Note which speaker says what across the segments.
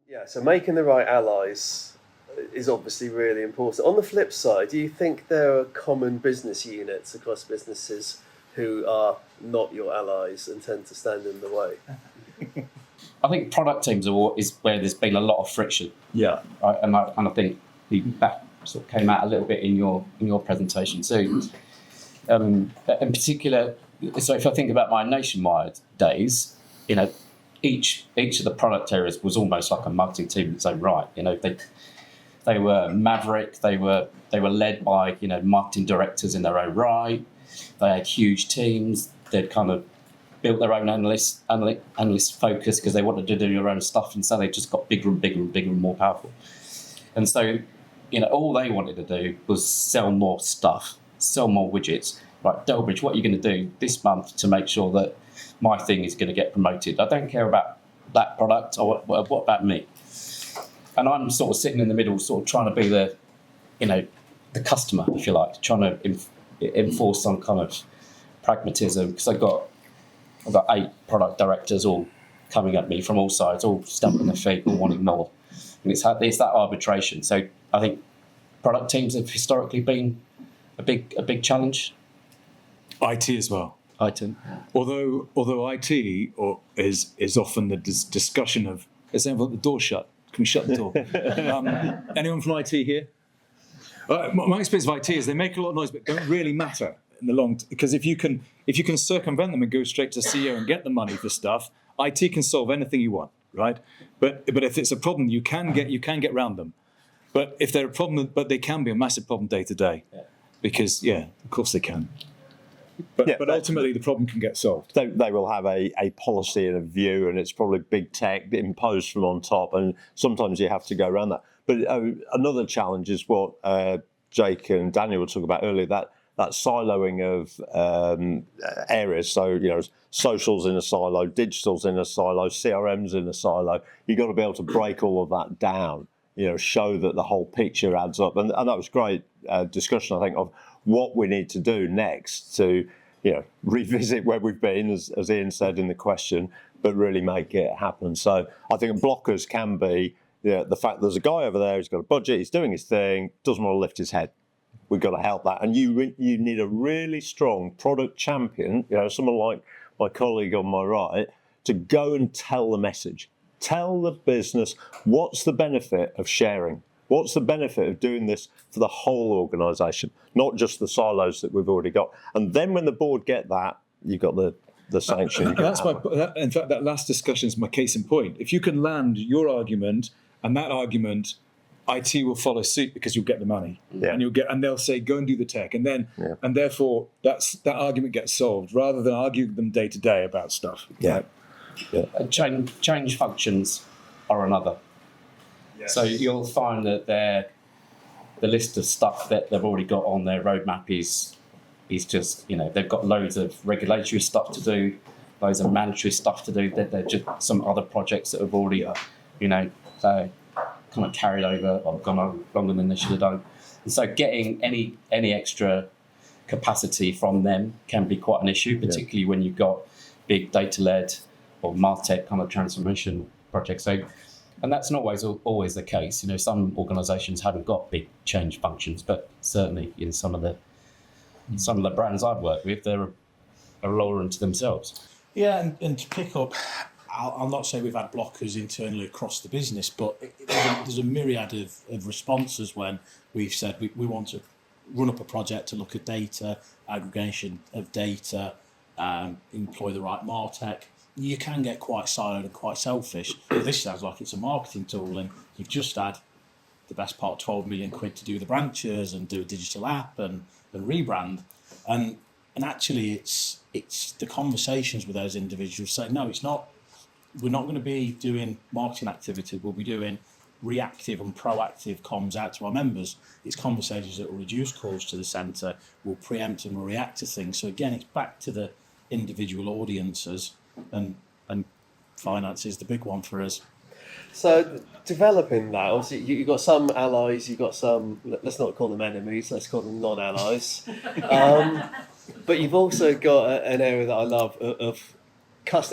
Speaker 1: Yeah, so making the right allies is obviously really important. On the flip side, do you think there are common business units across businesses who are not your allies and tend to stand in the way?
Speaker 2: I think product teams is where there's been a lot of friction.
Speaker 1: Yeah.
Speaker 2: Right? And I think that sort of came out a little bit in your presentation too. In particular, so if I think about my nationwide days, each of the product areas was almost like a marketing team in its own right. They were maverick. They were led by marketing directors in their own right. They had huge teams. They'd kind of built their own analyst focus because they wanted to do their own stuff, and so they just got bigger and bigger and bigger and more powerful. And so, all they wanted to do was sell more stuff, sell more widgets. Right, Delbridge, what are you going to do this month to make sure that my thing is going to get promoted? I don't care about that product, or what about me? And I'm sort of sitting in the middle, sort of trying to be the customer, if you like, trying to enforce some kind of pragmatism, because I've got 8 product directors all coming at me from all sides, all stamping their feet, all wanting more. And it's that arbitration. So I think product teams have historically been a big challenge.
Speaker 3: IT as well.
Speaker 2: IT.
Speaker 3: Although IT is often the discussion of, is the door shut? Can we shut the door? Anyone from IT here? My experience of IT is they make a lot of noise, but don't really matter in the long. Because if you can circumvent them and go straight to CEO and get the money for stuff, IT can solve anything you want, right? But if it's a problem, you can get around them. But if they're a problem, but they can be a massive problem day to day, because of course they can. But ultimately, the problem can get solved.
Speaker 4: They will have a policy and a view, and it's probably big tech imposed from on top, and sometimes you have to go around that. But another challenge is what Jake and Daniel were talking about earlier, that siloing of areas. So, socials in a silo, digital's in a silo, CRM's in a silo. You've got to be able to break all of that down, show that the whole picture adds up. And that was great discussion, I think, of what we need to do next to, revisit where we've been, as Ian said in the question, but really make it happen. So I think blockers can be the fact there's a guy over there who's got a budget, he's doing his thing, doesn't want to lift his head. We've got to help that. And you need a really strong product champion, someone like my colleague on my right, to go and tell the message. Tell the business what's the benefit of sharing. What's the benefit of doing this for the whole organisation, not just the silos that we've already got? And then when the board get that, you've got the sanction.
Speaker 3: In fact, that last discussion is my case in point. If you can land your argument and that argument, IT will follow suit because you'll get the money, and they'll say go and do the tech, and then and therefore that argument gets solved rather than arguing them day to day about stuff.
Speaker 4: Yeah.
Speaker 2: Change functions are another. Yes. So you'll find that the list of stuff that they've already got on their roadmap is just, they've got loads of regulatory stuff to do, loads of mandatory stuff to do. They're just some other projects that have already, kind of carried over or gone on longer than they should have done. And so getting any extra capacity from them can be quite an issue, particularly when you've got big data-led or MarTech kind of transformation projects. So, and that's not always the case. Some organisations haven't got big change functions, but certainly in some of the brands I've worked with, they're a law unto themselves.
Speaker 5: Yeah, and to pick up, I'll not say we've had blockers internally across the business, but there's a myriad of responses when we've said we want to run up a project to look at data, aggregation of data, employ the right MarTech. You can get quite siloed and quite selfish. This sounds like it's a marketing tool, and you've just had the best part of 12 million quid to do the branches and do a digital app and rebrand. And actually it's the conversations with those individuals saying, no, it's not. We're not going to be doing marketing activity. We'll be doing reactive and proactive comms out to our members. It's conversations that will reduce calls to the centre, will preempt and will react to things. So again, it's back to the individual audiences, and finance is the big one for us.
Speaker 1: So developing that, obviously you've got some allies, you've got some, let's not call them enemies, let's call them non-allies. But you've also got an area that I love of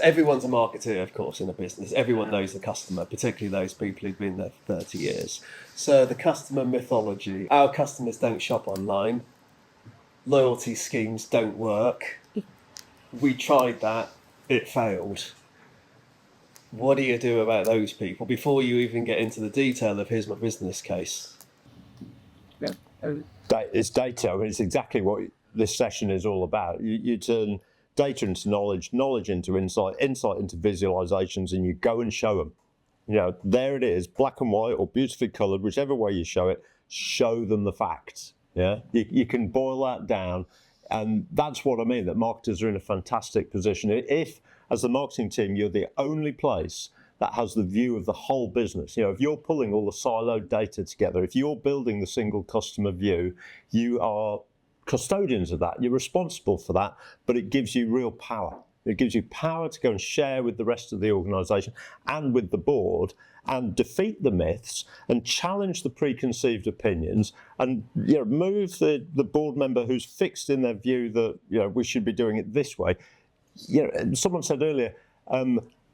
Speaker 1: Everyone's a marketer, of course, in a business. Everyone knows the customer, particularly those people who've been there for 30 years. So the customer mythology, our customers don't shop online. Loyalty schemes don't work. We tried that, it failed. What do you do about those people before you even get into the detail of here's my business case?
Speaker 4: It's data. I mean, it's exactly what this session is all about. You turn data into knowledge, knowledge into insight, insight into visualizations, and you go and show them. You know, there it is, black and white or beautifully coloured, whichever way you show it, show them the facts. Yeah, you can boil that down. And that's what I mean, that marketers are in a fantastic position. If, as the marketing team, you're the only place that has the view of the whole business, you know, if you're pulling all the siloed data together, if you're building the single customer view, you are custodians of that. You're responsible for that, but it gives you real power. It gives you power to go and share with the rest of the organisation and with the board and defeat the myths and challenge the preconceived opinions and, you know, move the board member who's fixed in their view that, you know, we should be doing it this way. You know, someone said earlier,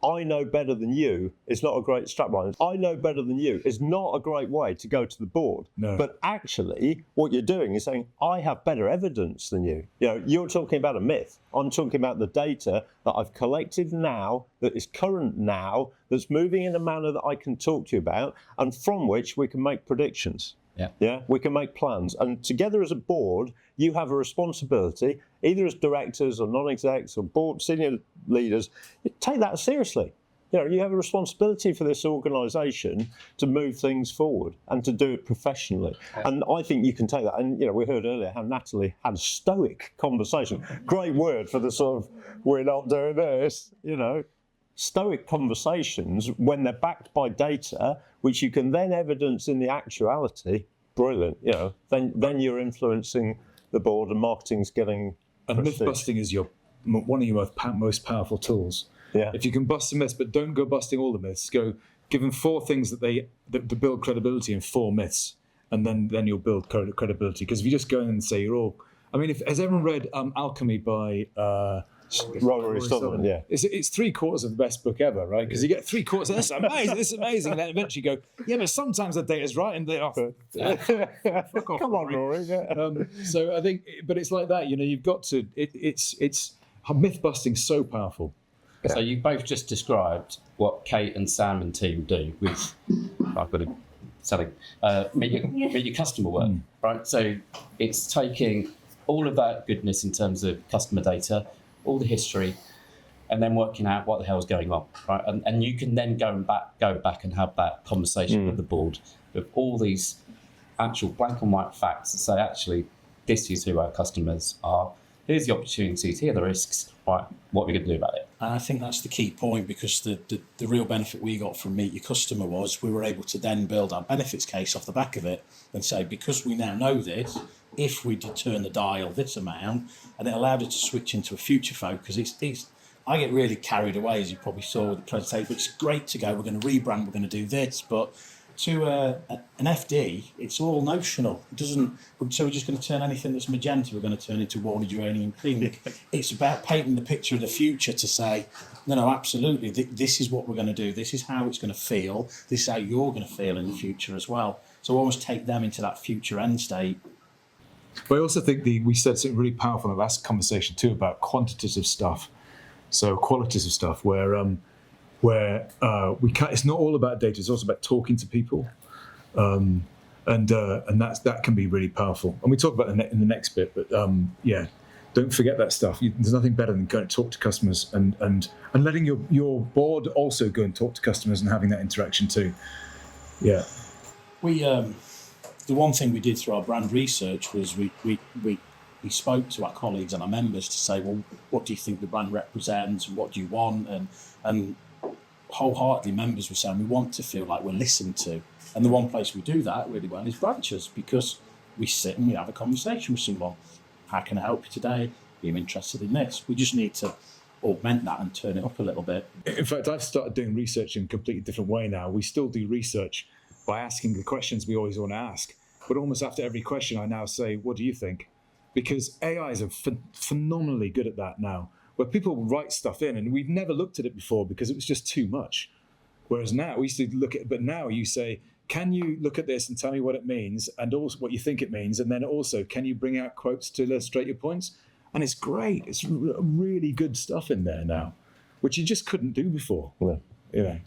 Speaker 4: I know better than you is not a great strapline. I know better than you is not a great way to go to the board.
Speaker 3: No.
Speaker 4: But actually, what you're doing is saying, I have better evidence than you. You know, you're talking about a myth. I'm talking about the data that I've collected now, that is current now, that's moving in a manner that I can talk to you about, and from which we can make predictions. Yeah, we can make plans. And together as a board, you have a responsibility, either as directors or non-execs or board senior leaders, you take that seriously. You know, you have a responsibility for this organisation to move things forward and to do it professionally. And I think you can take that. And, you know, we heard earlier how Natalie had a stoic conversation. Great word for the sort of, we're not doing this, you know. Stoic conversations, when they're backed by data, which you can then evidence in the actuality, brilliant, you know, then you're influencing the board and marketing's getting
Speaker 3: And myth busting is one of your most powerful tools.
Speaker 4: Yeah.
Speaker 3: If you can bust some myths, but don't go busting all the myths, go give them 4 things that build credibility in 4 myths, and then you'll build credibility. Because if you just go in and say you're all, I mean, has everyone read Alchemy by
Speaker 4: Rory Sutherland, yeah.
Speaker 3: It's 3/4 of the best book ever, right? Because you get 3/4, this is amazing, this is amazing, and then eventually you go, yeah, but sometimes the data's right, and they are. Fuck off,
Speaker 4: Come on, Rory. Yeah.
Speaker 3: So I think, but it's like that, you know. You've got to. It's myth busting so powerful.
Speaker 2: So you both just described what Kate and Sam and team do with, I've got to selling, meet your customer work, right? So it's taking all of that goodness in terms of customer data, all the history, and then working out what the hell's going on, right? And you can then go back and have that conversation with the board with all these actual black and white facts that say, actually, this is who our customers are. Here's the opportunities, here are the risks, right? What are we going to do about it?
Speaker 5: And I think that's the key point, because the real benefit we got from Meet Your Customer was we were able to then build our benefits case off the back of it and say, because we now know this, if we did turn the dial this amount, and it allowed us to switch into a future focus. I get really carried away, as you probably saw with the presentation, but it's great to go, we're going to rebrand, we're going to do this, but to an FD, it's all notional. It doesn't. So we're just going to turn anything that's magenta, we're going to turn into Warner Geranium Clinic. It's about painting the picture of the future to say, no, absolutely, this is what we're going to do. This is how it's going to feel. This is how you're going to feel in the future as well. So almost take them into that future end state.
Speaker 3: But I also think we said something really powerful in the last conversation too about quantitative stuff, so qualitative stuff, where we can't. It's not all about data. It's also about talking to people, and that can be really powerful. And we talk about in the next bit, but yeah, don't forget that stuff. There's nothing better than going to talk to customers and letting your board also go and talk to customers and having that interaction too. Yeah,
Speaker 5: the one thing we did through our brand research was we spoke to our colleagues and our members to say, well, what do you think the brand represents and what do you want? And wholeheartedly members were saying we want to feel like we're listened to. And the one place we do that really well is branches, because we sit and we have a conversation with someone. How can I help you today? Are you interested in this? We just need to augment that and turn it up a little bit.
Speaker 3: In fact, I've started doing research in a completely different way now. We still do research by asking the questions we always want to ask. But almost after every question, I now say, what do you think? Because AIs are phenomenally good at that now. where people write stuff in, and we've never looked at it before because it was just too much. Whereas now we used to look at it, but now you say, can you look at this and tell me what it means, and also what you think it means, and then also, can you bring out quotes to illustrate your points? And it's great. It's really good stuff in there now, which you just couldn't do before.
Speaker 4: Yeah.
Speaker 3: You know.